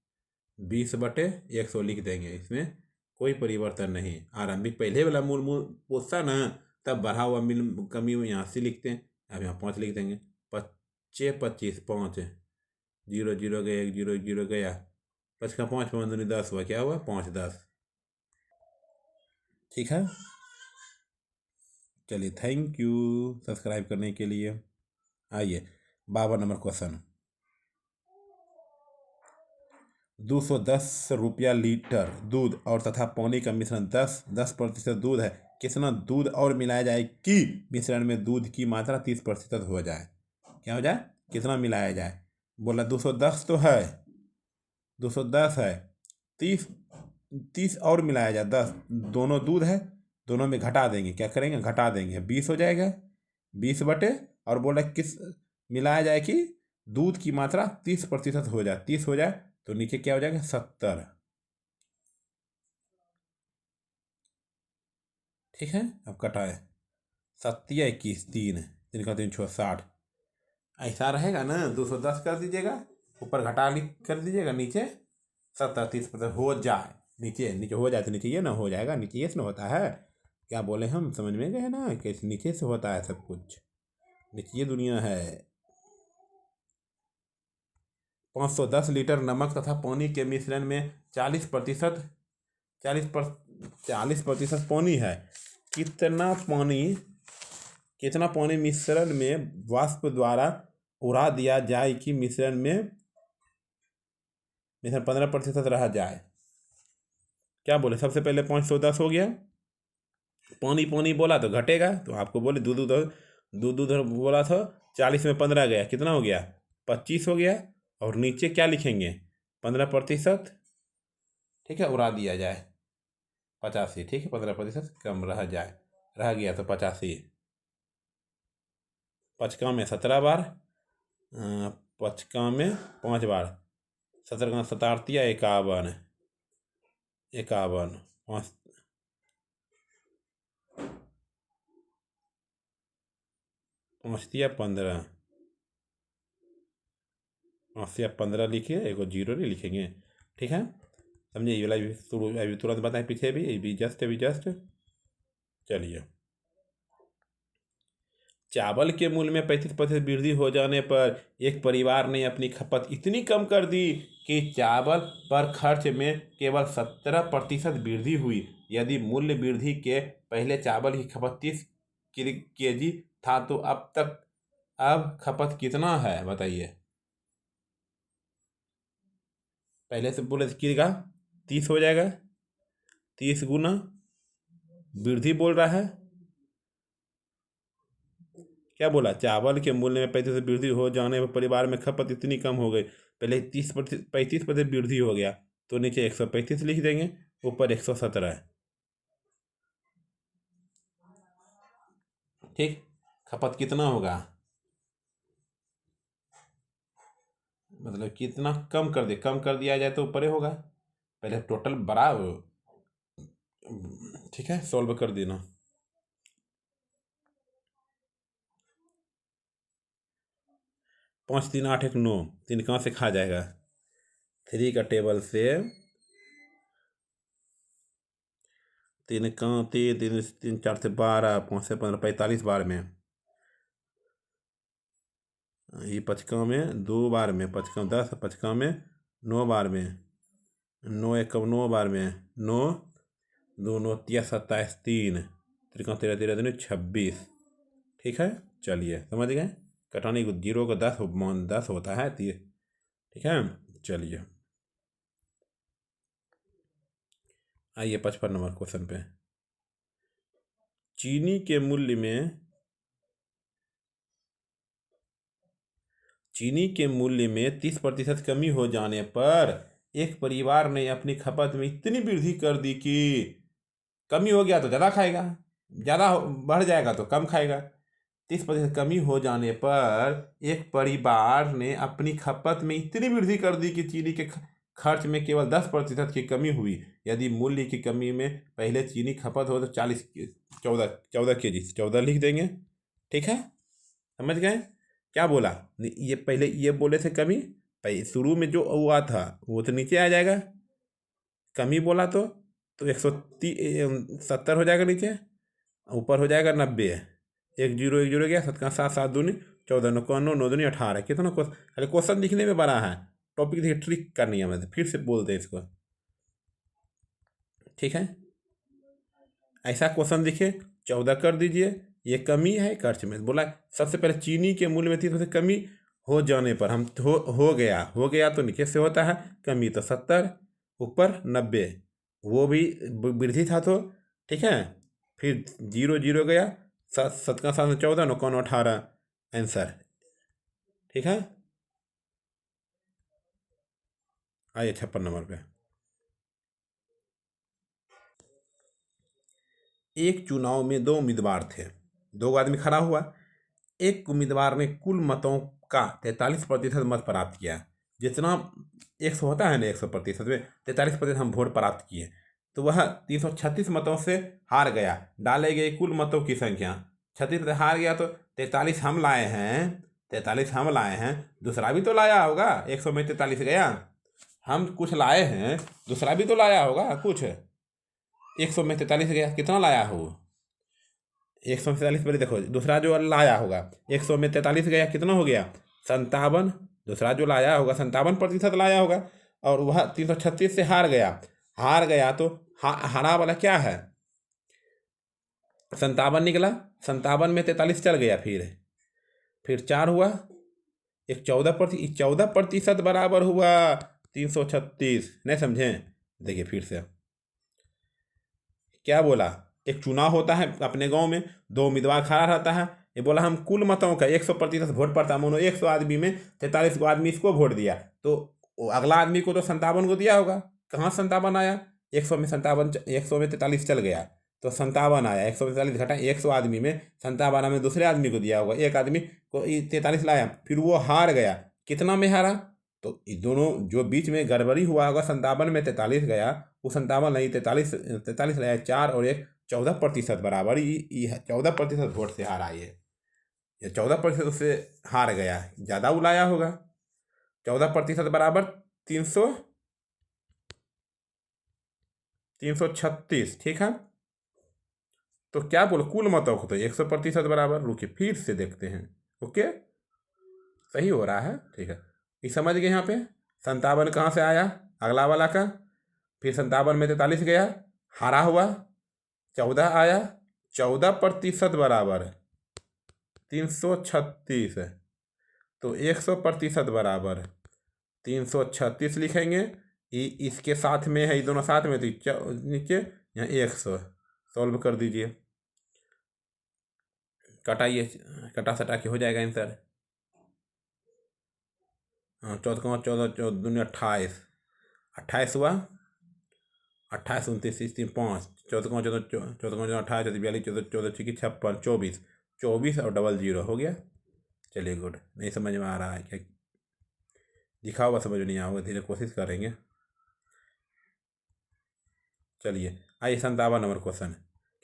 20/100 लिख देंगे। इसमें कोई परिवर्तन नहीं। आरंभिक पहले वाला मूल पूछता ना, तब बढ़ा हुआ मिल कमी हुई यहाँ से लिखते हैं। अब यहाँ 5 लिख देंगे। 5 25 5 0 0 गया, 1 0 0 गया। 5 का 5 5 दूनी 10 हुआ। क्या हुआ? 5 10। ठीक है, चलिए थैंक यू सब्सक्राइब करने के लिए। आइए 52 नंबर क्वेश्चन। 210 रुपया लीटर दूध और तथा पानी का मिश्रण 10% दूध है। कितना दूध और मिलाया जाए कि मिश्रण में दूध की मात्रा 30% हो जाए? क्या हो जाए? कितना मिलाया जाए? बोला 210 तो है, 210 है। 30 30 और मिलाया जाए। 10 दोनों दूध है, दोनों में घटा देंगे। क्या करेंगे? घटा देंगे, 20 हो जाएगा। 20 बटे, और बोला किस मिलाया जाए कि दूध की मात्रा 30% हो जाए। 30 हो जाए तो नीचे क्या हो जाएगा? 70। ठीक है, अब कटाए 7 21 3 3 का 3 6 60। ऐसा रहेगा ना, 210 कर दीजिएगा, ऊपर घटा लिख कर दीजिएगा, नीचे 70 30% हो जाए। नीचे नीचे हो जाए तो नीचे ये ना हो जाएगा। नीचे ये से ना होता है। क्या बोले हम? समझ में गए ना? कैसे नीचे से होता है सब कुछ। नीचे ये दुनिया है। 510 लीटर नमक तथा पानी के मिश्रण में 40% 40% पानी है। कितना पानी मिश्रण में वाष्प द्वारा उड़ा दिया जाए कि मिश्रण 15% रह जाए। क्या बोले, सबसे पहले 510 हो गया, पानी पानी बोला तो घटेगा, तो आपको बोले दूध बोला था, 40 में 15 गया, कितना हो गया, 25 हो गया। और नीचे क्या लिखेंगे, 15%, ठीक है, उड़ा दिया जाए 85, ठीक है, 15% कम रह गया तो 85। पचका में 17 बार, पचका में 5 बार, 17 17 51, 5 15, 15 लिखिए, एक जीरो नहीं लिखेंगे, ठीक है, समझिए। ये वाला अभी तुरंत बताएं, पीछे भी जस्ट चलिए। चावल के मूल्य में 35% वृद्धि हो जाने पर एक परिवार ने अपनी खपत इतनी कम कर दी कि चावल पर खर्च में केवल 17% वृद्धि हुई। यदि मूल्य वृद्धि के पहले चावल की खपत 30 kg था तो अब खपत कितना है बताइए। पहले से बोले किएगा 30 हो जाएगा, 30 गुना वृद्धि बोल रहा है, क्या बोला, चावल के मूल्य में 35% वृद्धि हो जाने पर परिवार में खपत इतनी कम हो गई, पहले 35% वृद्धि हो गया, तो नीचे 135 लिख देंगे, ऊपर 117, ठीक। खपत कितना होगा, मतलब कितना कम कर दिया जाए तो ऊपर ही होगा, पहले टोटल बराबर, ठीक है, सॉल्व कर देना। 5 3 8 1 9, 3 कहाँ से खा जाएगा, 3 का टेबल से 3 कहाँ, 3 4 से 12, 5 से 15, 45 बार में, ये 55 में 2 बार में, 55 10, 55 में 9 बार में, 9 1 9 बार में, 9 2 9 3 27 3, 3 13 13 3 26, ठीक है। चलिए समझ गए, कटाने को जीरो का 10 होता है, ठीक है। चलिए आइए 55 नंबर क्वेश्चन पे। चीनी के मूल्य में 30% कमी हो जाने पर एक परिवार ने अपनी खपत में इतनी वृद्धि कर दी कि कमी हो गया तो ज़्यादा खाएगा, ज़्यादा बढ़ जाएगा तो कम खाएगा। 30% कमी हो जाने पर एक परिवार ने अपनी खपत में इतनी वृद्धि कर दी कि चीनी के खर्च में केवल 10% की कमी हुई। यदि मूल्य की कमी में पहले चीनी खपत हो तो 14 kg, 14 लिख देंगे, ठीक है, समझ गए। क्या बोला, ये पहले ये बोले थे कमी, भाई शुरू में जो हुआ था वो तो नीचे आ जाएगा, कमी बोला तो 170 हो जाएगा, नीचे ऊपर हो जाएगा 90, 1 0 गया, 7 का 7 7 दूनी 14, 9 9 9 दूनी 18, कितना खाली क्वेश्चन लिखने में बड़ा है, टॉपिक देखिए ट्रिक करनी है, मैं फिर से बोलते हैं इसको, ठीक है। ऐसा क्वेश्चन देखिए, 14 कर दीजिए, ये कमी है खर्च में, बोला सबसे पहले चीनी के मूल्य में 30% कमी हो जाने पर हम हो गया तो नीचे से होता है कमी, तो 70 ऊपर 90, वो भी वृद्धि था तो, ठीक है। फिर 0 0 गया, 7 का 7 14, 9 का 9 18, आंसर, ठीक है। आइए 56 नंबर पे। एक चुनाव में 2 उम्मीदवार थे, 2 आदमी खड़ा हुआ, एक उम्मीदवार ने कुल मतों का 43% मत प्राप्त किया, जितना 100 होता है ना, 100% में 43% हम वोट प्राप्त किए, तो वह 336 मतों से हार गया। डाले गए कुल मतों की संख्या, 36 से हार गया तो 43 हम लाए हैं, 43 हम लाए हैं, दूसरा भी तो लाया होगा, 100 में 43 गया, हम कुछ लाए हैं, दूसरा भी तो लाया होगा कुछ, 100 में 43 गया, कितना लाया हो, 100 में 43, पहले देखो दूसरा जो लाया होगा, 100 में 43 गया, कितना हो गया 57, दूसरा जो लाया होगा 57% लाया होगा, और वह 336 से हार गया तो हारा वाला क्या है, 57 निकला, 57 में 43 चल गया, फिर 4 हुआ, एक 14% बराबर हुआ 336। नहीं समझे? देखिए फिर से क्या बोला, एक चुनाव होता है अपने गांव में, 2 उम्मीदवार खड़ा रहता है, ये बोला हम कुल मतों का 100% वोट पड़ता है, मानो 100 आदमी में 43 को आदमी इसको वोट दिया, तो अगला आदमी को तो 57 को दिया होगा। कहाँ 57 आया, 100 में 57, 100 में 43 चल गया तो 57 आया, 100 में 43 घटा, 100 आदमी में 57 में दूसरे आदमी को दिया होगा, एक आदमी को 43 लाया, फिर वो हार गया। कितना में हारा, तो दोनों जो बीच में गड़बड़ी हुआ होगा, 57 में 43 गया, वो 57 नहीं, 43 लाया, 4 और 1, 14% बराबर, ये 14% वोट से हारा, ये 14% से हार गया, ज़्यादा उलाया होगा। 14% बराबर 336, ठीक है। तो क्या बोलो, कुल मतों को तो 100% बराबर। रुकिए फिर से देखते हैं, ओके, सही हो रहा है, ठीक है, ये समझ गए। यहाँ पे 57 कहाँ से आया, अगला वाला का, फिर 57 में 43 गया, हारा हुआ, 14 आया, 14% बराबर 336, तो 100% बराबर 336 लिखेंगे। इसके साथ में है, ये दोनों साथ में, तो नीचे यहाँ 100 सॉल्व कर दीजिए, कटाइए, कटा सटा के हो जाएगा आंसर। हाँ, 14 दूनी 28, 28 हुआ, 28 29 3 5, 14 28 42 14 14 56 24 और डबल 0 हो गया। चलिए गुड। नहीं समझ में आ रहा है क्या, दिखा हुआ समझ में नहीं आऊँगा, धीरे कोशिश करेंगे। चलिए आइए 57 नंबर क्वेश्चन।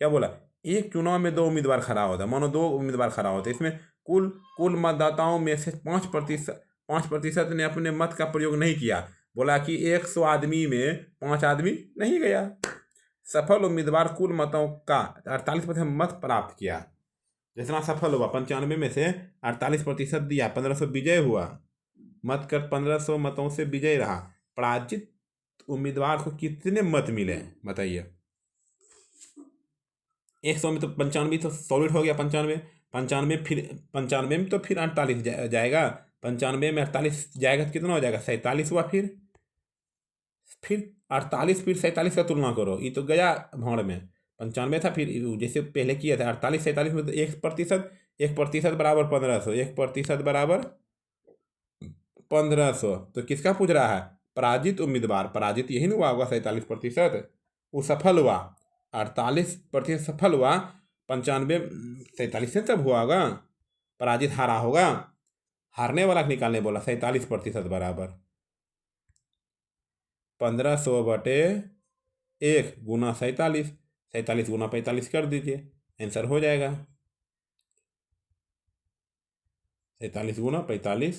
क्या बोला, एक चुनाव में 2 उम्मीदवार खड़ा होता है, मानो 2 उम्मीदवार खड़ा होते हैं, इसमें कुल मतदाताओं में से 5% ने अपने मत का प्रयोग नहीं किया। बोला कि 100 आदमी में 5 आदमी नहीं गया। सफल उम्मीदवार कुल मतों का 48% मत प्राप्त किया। जितना सफल हुआ 95 में से 48% दिया, 1500 विजय हुआ, मत कर 1500 मतों से विजय रहा। पराजित उम्मीदवार को कितने मत मिले बताइए। 100 में तो 95 तो सॉलिड हो गया, 95 फिर 95 में तो फिर 48 जाएगा, 95 में 48 जाएगा तो कितना हो जाएगा, 47 हुआ, फिर 48 फिर 47 का तुलना करो, ये तो गया भाड़ में। 95 था, फिर जैसे पहले किया था 48 47 में, तो 1% बराबर 1500, 1% बराबर 1500। तो किसका पूछ रहा है, पराजित उम्मीदवार, पराजित यही नहीं हुआ होगा 47%, वो सफल हुआ 48% सफल हुआ, 95 47 से तब हुआ होगा, पराजित हारा होगा, हारने वाला निकालने बोला, 47% बराबर 1500 बटे 1 गुना 47, 47 गुना 45 कर दीजिए, आंसर हो जाएगा 47 गुना 45,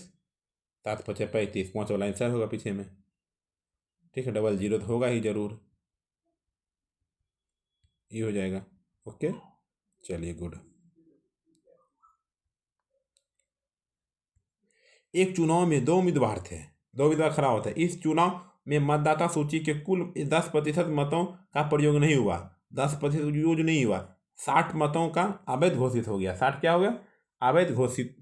7 5 35, 5 वाला आंसर होगा पीछे में, ठीक है। डबल 0 तो होगा ही जरूर, ये हो जाएगा, ओके। चलिए गुड। एक चुनाव में 2 उम्मीदवार थे, 2 उम्मीदवार खड़ा होता है। इस चुनाव में मतदाता सूची के कुल 10% मतों का प्रयोग नहीं हुआ, 10% यूज नहीं हुआ, 60 मतों का अवैध घोषित हो गया। 60 क्या हो गया, अवैध घोषित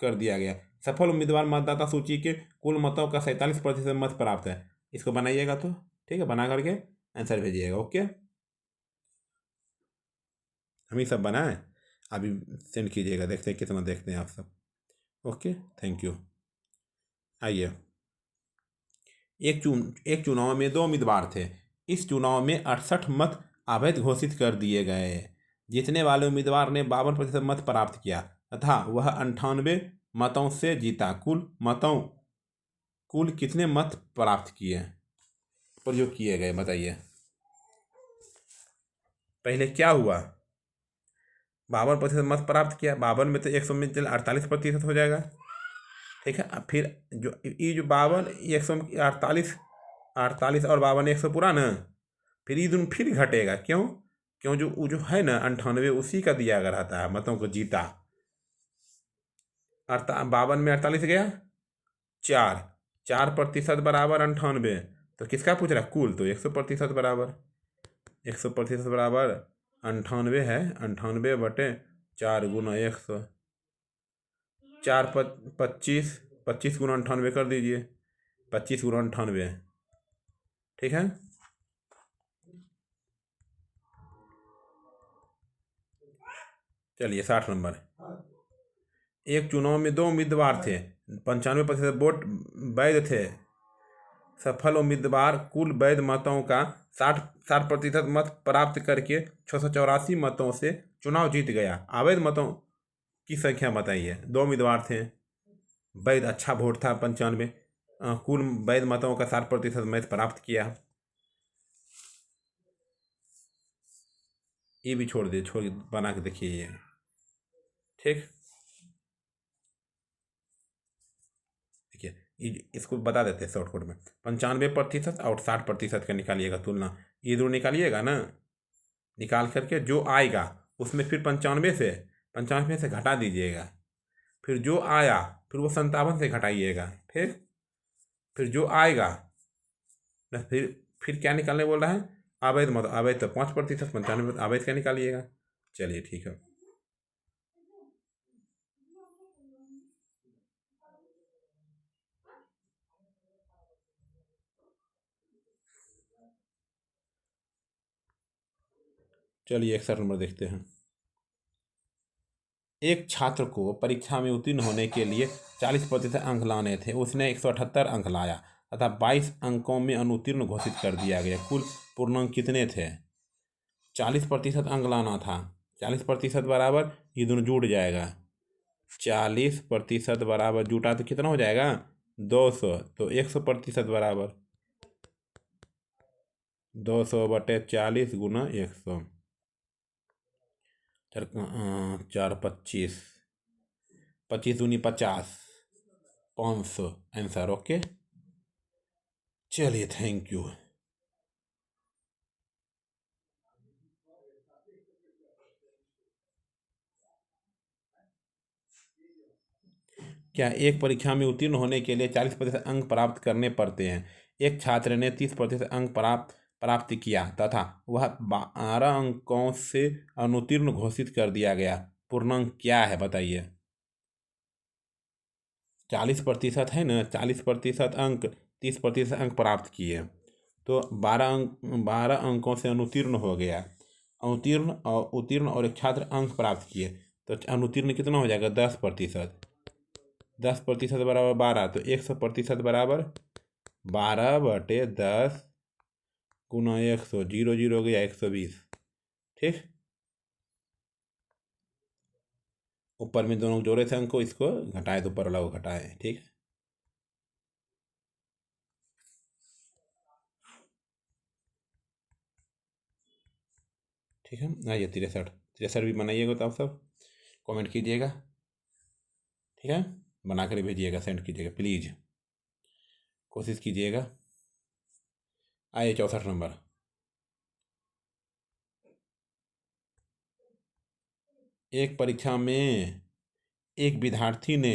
कर दिया गया। सफल उम्मीदवार मतदाता सूची के कुल मतों का 47% मत प्राप्त है। इसको बनाइएगा तो ठीक है, बना करके आंसर भेजिएगा, ओके। हम ही सब बनाएं, अभी सेंड कीजिएगा, देखते हैं कितना देखते हैं आप सब, ओके, थैंक यू। आइए, एक चुनाव में 2 उम्मीदवार थे। इस चुनाव में 68 मत अवैध घोषित कर दिए गए। जीतने वाले उम्मीदवार ने 52% मत प्राप्त किया तथा वह 98 मतों से जीता। कुल कितने मत प्राप्त किए, प्रयोग किए गए बताइए। पहले क्या हुआ, 52% मत प्राप्त किया, 52 में तो 100 में 48% हो जाएगा, ठीक है। अब फिर जो ये जो 52 148 48 और 52 100 पूरा ना, फिर ये दोनों फिर घटेगा, क्यों जो है ना 98 उसी का दिया गया रहता है मतों को जीता। 52 में 48 गया 4, 4% बराबर 98। तो किसका पूछ रहा है? कुल। तो 100% बराबर 100% बराबर 98 है। 98/4 गुना 100। 25, 25 गुना 98 कर दीजिए। 25 गुना 98, ठीक है। चलिए 60 नंबर। एक चुनाव में 2 उम्मीदवार थे, 95% वोट वैध थे। सफल उम्मीदवार कुल वैध मतों का 60% मत प्राप्त करके 684 मतों से चुनाव जीत गया। अवैध मतों की संख्या बताइए। 2 उम्मीदवार थे, वैध अच्छा वोट था 95, कुल वैध मतों का 60% मत प्राप्त किया। ये भी छोड़ बना के देखिए ये, ठीक। देखिए इसको बता देते हैं शॉर्टकट में। 95% और 60% का निकालिएगा तुलना। ये दोनों निकालिएगा ना, निकाल करके जो आएगा उसमें फिर 95 से घटा दीजिएगा। फिर जो आया फिर वो 57 से घटाइएगा। फिर जो आएगा फिर क्या निकालने बोल रहा है? अवैध मत। अवैध तो 5%, 95 अवैध क्या निकालिएगा। चलिए ठीक है। चलिए 61 नंबर देखते हैं। एक छात्र को परीक्षा में उत्तीर्ण होने के लिए 40% अंक लाने थे। उसने 178 अंक लाया तथा 22 अंकों में अनुत्तीर्ण घोषित कर दिया गया। कुल पूर्णांक कितने थे? 40% अंक लाना था। 40% बराबर ये दोनों जुड़ जाएगा। 40% बराबर जुटा तो कितना हो जाएगा? 200। तो 100% बराबर 200/40 गुना 100। 4 25, 25 दूनी 50, 500 आंसर। ओके, चलिए थैंक यू। क्या एक परीक्षा में उत्तीर्ण होने के लिए 40% अंक प्राप्त करने पड़ते हैं? एक छात्र ने 30% अंक प्राप्त किया तथा वह 12 अंकों से अनुत्तीर्ण घोषित कर दिया गया। पूर्णांक क्या है बताइए। 40% है ना, 40% अंक, 30% अंक प्राप्त किए तो 12 अंकों से अनुत्तीर्ण हो गया। उत्तीर्ण और एक छात्र अंक प्राप्त किए तो अनुत्तीर्ण कितना हो जाएगा? 10%। 10% बराबर 12, तो 100% बराबर 12/10 गुना 100। 0 0 हो गया 120, ठीक। ऊपर में दोनों जोड़े थे अंक को, इसको घटाए तो ऊपर वाला को घटाए, ठीक। ठीक है। आइए 63 भी बनाइएगा तो आप सब कमेंट कीजिएगा, ठीक है। बना कर भेजिएगा, सेंड कीजिएगा प्लीज़, कोशिश कीजिएगा। आइए 64 नंबर। एक परीक्षा में एक विद्यार्थी ने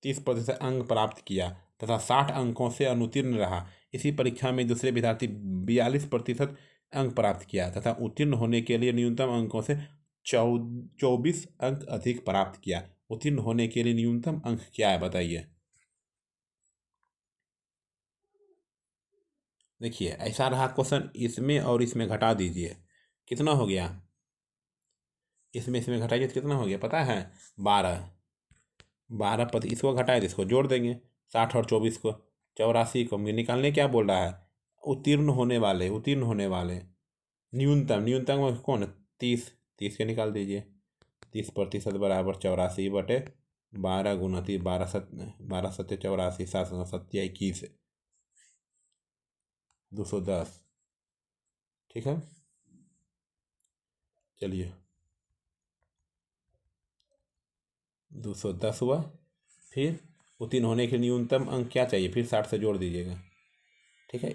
30% अंक प्राप्त किया तथा 60 अंकों से अनुत्तीर्ण रहा। इसी परीक्षा में दूसरे विद्यार्थी 42% अंक प्राप्त किया तथा उत्तीर्ण होने के लिए न्यूनतम अंकों से 24 अंक अधिक प्राप्त किया। उत्तीर्ण होने के लिए न्यूनतम अंक क्या है बताइए। देखिए ऐसा रहा क्वेश्चन, इसमें और इसमें घटा दीजिए, कितना हो गया? इसमें घटाइए तो कितना हो गया पता है? 12। 12 इसको घटाए तो इसको जोड़ देंगे, 60 और 24 को, 84 को निकालने क्या बोल रहा है? उत्तीर्ण होने वाले न्यूनतम में कौन? 30। 30 के निकाल दीजिए। 30% बराबर 84/12 गुना 30, 12×7=84, 7×7=21, 210, ठीक है। चलिए 210 हुआ। फिर उत्तीर्ण होने के न्यूनतम अंक क्या चाहिए? फिर 60 से जोड़ दीजिएगा, ठीक है।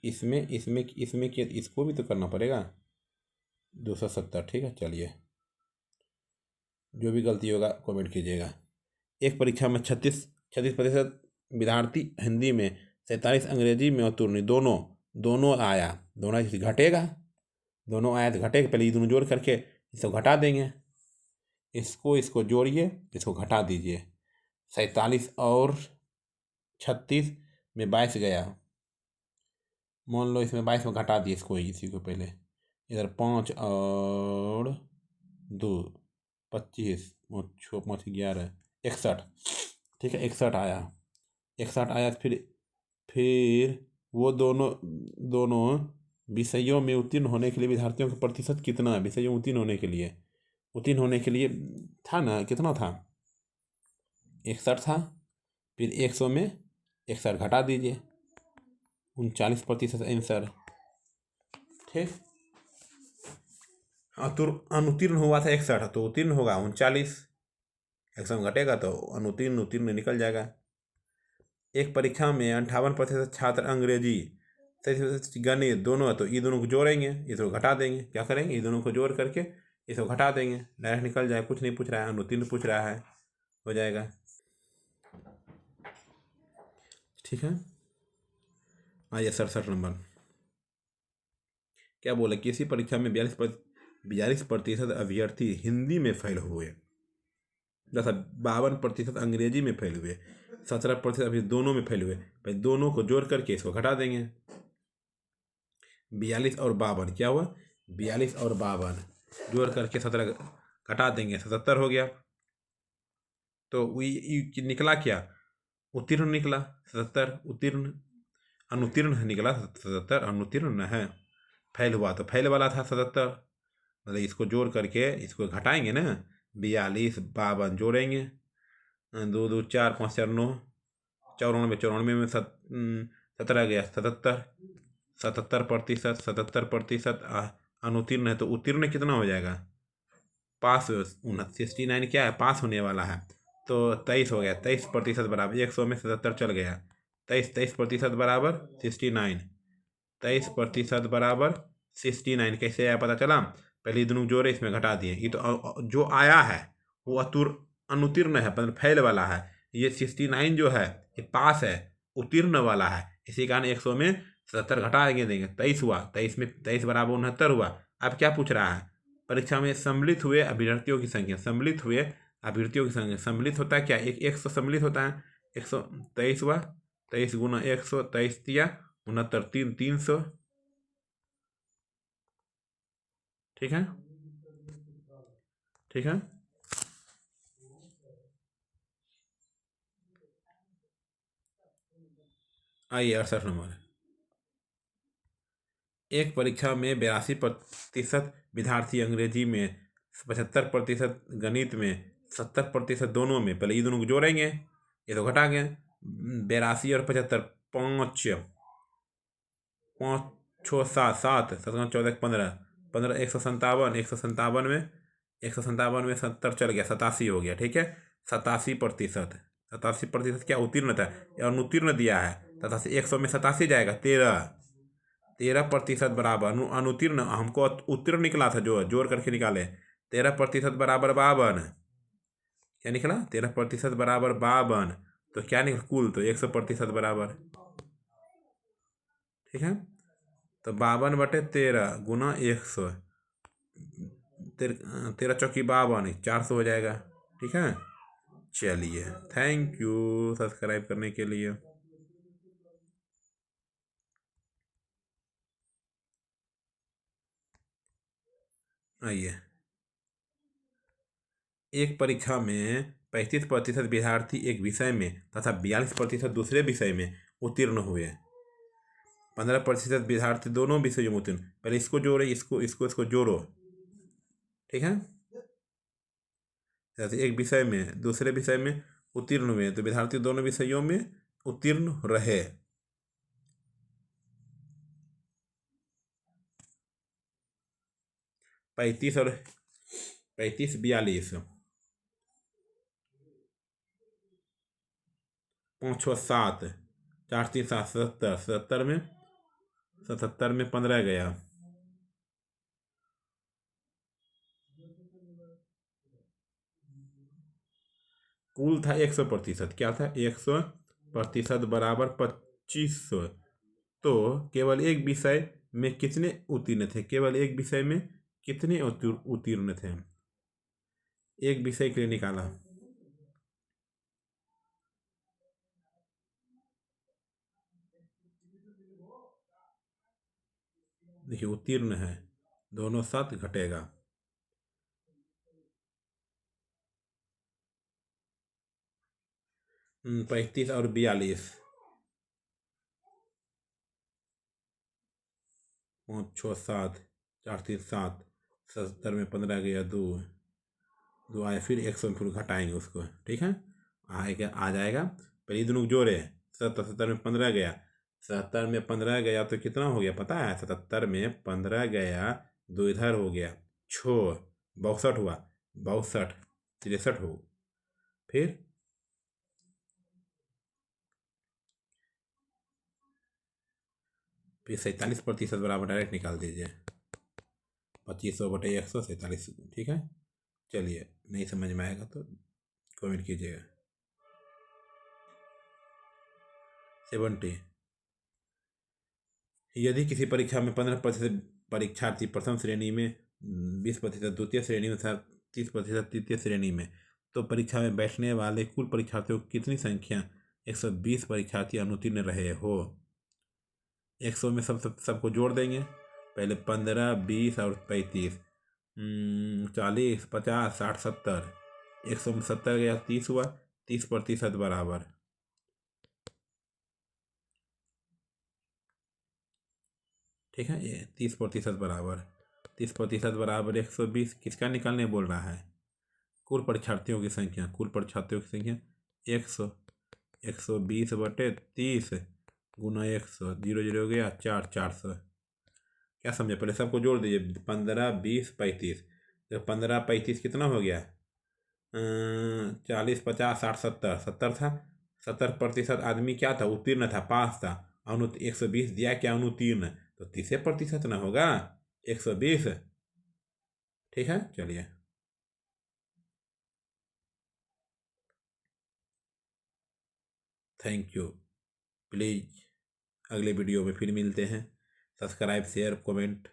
इसमें इसको भी तो करना पड़ेगा। 270, ठीक है। चलिए, जो भी गलती होगा कमेंट कीजिएगा। एक परीक्षा में 36% विद्यार्थी हिंदी में, 47 अंग्रेजी में उत्तीर्ण, दोनों दोनों आया, दोनों घटेगा, दोनों आया तो घटेगा। पहले ये दोनों जोड़ करके इसको घटा देंगे, इसको जोड़िए, इसको घटा दीजिए। 47 और 36 में 22 गया, मान लो इसमें 22 में घटा दिए इसको, इसी को पहले इधर 5 और 2 25, 5 11 61, ठीक है। 61 आया, 61 आया। फिर वो दोनों दोनों विषयों में उत्तीर्ण होने के लिए विद्यार्थियों का प्रतिशत कितना है? विषयों में उत्तीर्ण होने के लिए था ना, कितना था? 61 था। फिर 100 में 61 घटा दीजिए, 39% आंसर, ठीक। अनुत्तीर्ण हुआ था 61, तो उत्तीर्ण होगा 39, 100 में घटेगा तो अनुत्तीर्ण निकल जाएगा। एक परीक्षा में 58% छात्र अंग्रेजी, 37% गणित, दोनों है तो ये दोनों को जोड़ेंगे, इसको घटा देंगे। क्या करेंगे? ये दोनों को जोड़ करके इसको घटा देंगे, डायरेक्ट निकल जाए। कुछ नहीं पूछ रहा है, अनुत्तीर्ण पूछ रहा है, हो जाएगा, ठीक है। आइए 67 नंबर, क्या बोला? किसी परीक्षा में 42% अभ्यर्थी हिंदी में फेल हुए, 52% अंग्रेजी में फेल हुए, 17% अभी दोनों में फेल हुए। भाई दोनों को जोड़ करके इसको घटा देंगे। 42 और 52 क्या हुआ? 42 और 52 जोड़ करके 17 घटा देंगे, 77 हो गया। तो निकला क्या? उत्तीर्ण निकला 77, उत्तीर्ण अनुत्तीर्ण निकला 77, अनुत्तीर्ण है। फेल हुआ तो फेल वाला था 77, मतलब इसको जोड़ करके इसको घटाएंगे ना, 42 52 जोड़ेंगे, 2 2 4 5 4 9, 94, 94 में 17 गया, 77, 77%, 77% अनुत्तीर्ण है। तो उत्तीर्ण कितना हो जाएगा? पास 69 क्या है? पास होने वाला है, तो 23 हो गया। 23% बराबर 100 में 77 चल गया, 23% बराबर 69, 23% बराबर 69। कैसे आया पता चला? पहले दोनों जोड़े, इसमें घटा दिए। ये तो जो आया है वो अनुत्तीर्ण है, मतलब फेल वाला है। ये 69 जो है ये पास है, उत्तीर्ण वाला है। इसी कारण 100 में 77 घटा देंगे, 23 हुआ। 23 में 23 बराबर 69 हुआ। अब क्या पूछ रहा है? परीक्षा में सम्मिलित हुए अभ्यर्थियों की संख्या, सम्मिलित हुए अभ्यर्थियों की संख्या। सम्मिलित होता है क्या? 100 सम्मिलित होता है, 123 हुआ, 23 गुना 100, 23 दिया 69, 300, ठीक है, ठीक है। आइए 68 नंबर, एक परीक्षा में 82% विद्यार्थी अंग्रेजी में, 75% गणित में, 70% दोनों में। पहले ये दोनों को जोड़ेंगे, ये तो घटा गए, 82 और 75, 5 5 6 7 7 7 14 15 15, 157, 157 में 70 चल गया, 87 हो गया, ठीक है। 87%, 87% क्या उत्तीर्ण था? अनुत्तीर्ण दिया है, 87, 100 में 87 जाएगा, 13% बराबर अनुत्तीर्ण। हमको उत्तीर्ण निकला था, जो जोड़ करके निकाले। 13% बराबर 52, क्या निकला? 13% बराबर 52, तो क्या निकला कुल? तो 100% बराबर, ठीक है। तो 52/13 गुना 100, 13 चौकी 52, 400 हो जाएगा, ठीक है। चलिए, थैंक यू सब्सक्राइब करने के लिए। आइए, एक परीक्षा में 35% विद्यार्थी एक विषय में तथा 42% दूसरे विषय में उत्तीर्ण हुए, 15% विद्यार्थी दोनों विषयों में उत्तीर्ण। पहले इसको जोड़े, इसको जोड़ो, ठीक है। जैसे एक विषय में दूसरे विषय में उत्तीर्ण हुए तो विद्यार्थी दोनों विषयों में उत्तीर्ण रहे। पैंतीस और 35 42, 5 6 7, 4 3 7, 77, 77 में 15 गया, कुल था 100%, क्या था 100% बराबर 2500। तो केवल एक विषय में कितने उत्तीर्ण थे, केवल एक विषय में कितने उत्तीर्ण थे, एक विषय के लिए निकाला। देखिए उत्तीर्ण है, दोनों साथ घटेगा। 35 और 42, 5 6 7, 4 3 7, 77 में 15 गया, दो दो आए, फिर 100 में फिर घटाएंगे उसको, ठीक है। आएगा, आ जाएगा। पहले ये दोनों जोड़े, 77 में 15 गया, 77 में 15 गया तो कितना हो गया पता है, 77 में 15 गया, दो इधर हो गया, 6 62 हुआ, 62 63 हो, फिर 47% बराबर डायरेक्ट निकाल दीजिए, 2500/147, ठीक है। चलिए, नहीं समझ में आएगा तो कमेंट कीजिएगा। 70, यदि किसी परीक्षा में 15% परीक्षार्थी प्रथम श्रेणी में, 20% द्वितीय श्रेणी में तथा 30% तृतीय श्रेणी में, तो परीक्षा में बैठने वाले कुल परीक्षार्थियों की कितनी संख्या 120 परीक्षार्थी अनुत्तीर्ण रहे हो। 100 में सबको जोड़ देंगे, पहले 15 20 और 35, 40 50 60 70, 100 में 70 गया, 30 हुआ, 30% बराबर, ठीक है। ये 30% बराबर, 30% बराबर 120, किसका निकालने बोल रहा है, कुल परीक्षार्थियों की संख्या, कुल परीक्षार्थियों की संख्या 100, 120/30 गुना 100, 0 0 हो गया, 4 400। क्या समझे, पहले सबको जोड़ दीजिए, 15 20 35, तो 15 35 कितना हो गया, 40 50 60 70, 70 था, 70% आदमी क्या था, उत्तीर्ण था, पास था। 120 दिया क्या, अनुत्तीर्ण, तो 30% ना होगा, 120, ठीक है। चलिए, थैंक यू। प्लीज़ अगले वीडियो में फिर मिलते हैं। Subscribe share comment